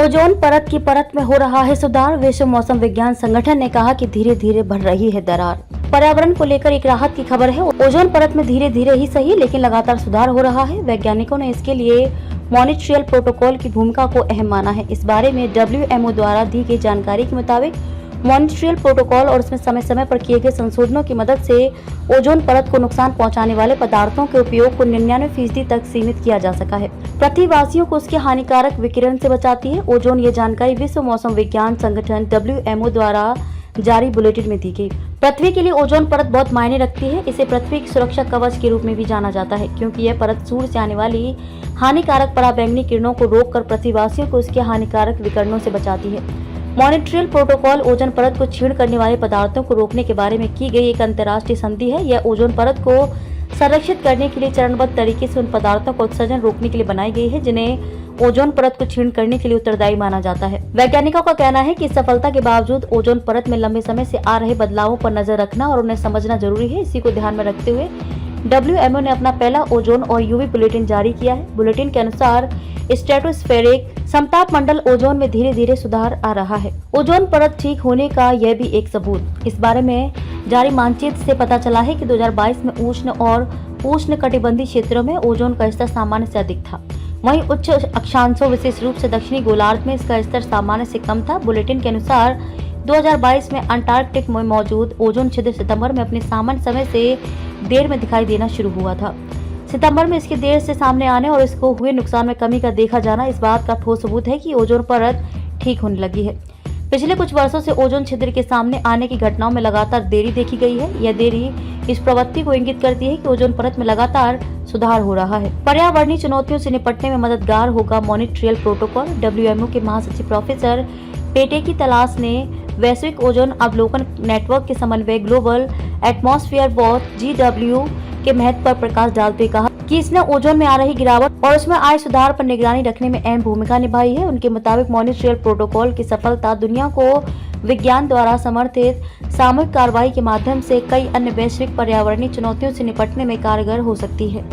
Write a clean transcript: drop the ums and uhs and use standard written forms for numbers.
Ozone परत की परत में हो रहा है सुधार। विश्व मौसम विज्ञान संगठन ने कहा कि धीरे धीरे बढ़ रही है दरार। पर्यावरण को लेकर एक राहत की खबर है। ओजोन परत में धीरे धीरे ही सही लेकिन लगातार सुधार हो रहा है। वैज्ञानिकों ने इसके लिए मॉनिट्रियल प्रोटोकॉल की भूमिका को अहम माना है। इस बारे में WMO द्वारा दी गई जानकारी के मुताबिक मॉनिट्रियल प्रोटोकॉल और उसमें समय समय पर किए गए संशोधनों की मदद से ओजोन परत को नुकसान पहुंचाने वाले पदार्थों के उपयोग को 99% तक सीमित किया जा सका है। पृथ्वीवासियों को उसके हानिकारक विकिरण से बचाती है। ओजोन ये जानकारी विश्व मौसम विज्ञान संगठन WMO द्वारा जारी बुलेटिन में दी गई। पृथ्वी के लिए ओजोन परत बहुत मायने रखती है। इसे पृथ्वी की सुरक्षा कवच के रूप में भी जाना जाता है, क्योंकि यह परत सूर्य से आने वाली हानिकारक पराबैंगनी किरणों को रोककर पृथ्वीवासियों को उसके हानिकारक विकिरणों से बचाती है। मॉनिट्रियल प्रोटोकॉल ओजोन परत को छीण करने वाले पदार्थों को रोकने के बारे में की गई एक अंतर्राष्ट्रीय संधि है। यह ओजोन परत को संरक्षित करने के लिए चरणबद्ध तरीके से उन पदार्थों का उत्सर्जन रोकने के लिए बनाई गई है जिन्हें ओजोन परत को छीण करने के लिए उत्तरदायी माना जाता है। वैज्ञानिकों का कहना है कि इस सफलता के बावजूद ओजोन परत में लंबे समय से आ रहे बदलावों पर नजर रखना और उन्हें समझना जरूरी है। इसी को ध्यान में रखते हुए WMO ने अपना पहला ओजोन और UV बुलेटिन जारी किया है। बुलेटिन के अनुसार स्ट्रेटोस्फेरिक समताप मंडल ओजोन में धीरे धीरे सुधार आ रहा है। ओजोन परत ठीक होने का यह भी एक सबूत। इस बारे में जारी मानचित्र से पता चला है कि 2022 में उष्ण और उष्ण कटिबंधीय क्षेत्रों में ओजोन का स्तर सामान्य से अधिक था। वहीं उच्च अक्षांशों विशेष रूप से दक्षिणी गोलार्ध में इसका स्तर सामान्य से कम था। बुलेटिन के अनुसार 2022 में अंटार्कटिक में मौजूद ओजोन छिद्र सितंबर में अपने सामान्य समय से देर में दिखाई देना शुरू हुआ था। सितंबर में इसके देर से सामने आने और इसको हुए नुकसान में कमी का देखा जाना इस बात का ठोस सबूत है कि ओजोन परत ठीक होने लगी है। पिछले कुछ वर्षों से ओजोन छिद्र के सामने आने की घटनाओं में लगातार देरी देखी गई है। यह देरी इस प्रवृत्ति को इंगित करती है कि ओजोन परत में लगातार सुधार हो रहा है। पर्यावरणीय चुनौतियों से निपटने में मददगार होगा मॉनिट्रियल प्रोटोकॉल। WMO के महासचिव प्रोफेसर पेटे की तलाश ने वैश्विक ओजोन अवलोकन नेटवर्क के समन्वय ग्लोबल एटमॉस्फेयर वॉच GW के महत्व पर प्रकाश डालते कहा कि इसने ओजोन में आ रही गिरावट और उसमें आए सुधार पर निगरानी रखने में अहम भूमिका निभाई है। उनके मुताबिक मॉनिट्रियल प्रोटोकॉल की सफलता दुनिया को विज्ञान द्वारा समर्थित सामूहिक कार्रवाई के माध्यम से कई अन्य वैश्विक पर्यावरणीय चुनौतियों से निपटने में कारगर हो सकती है।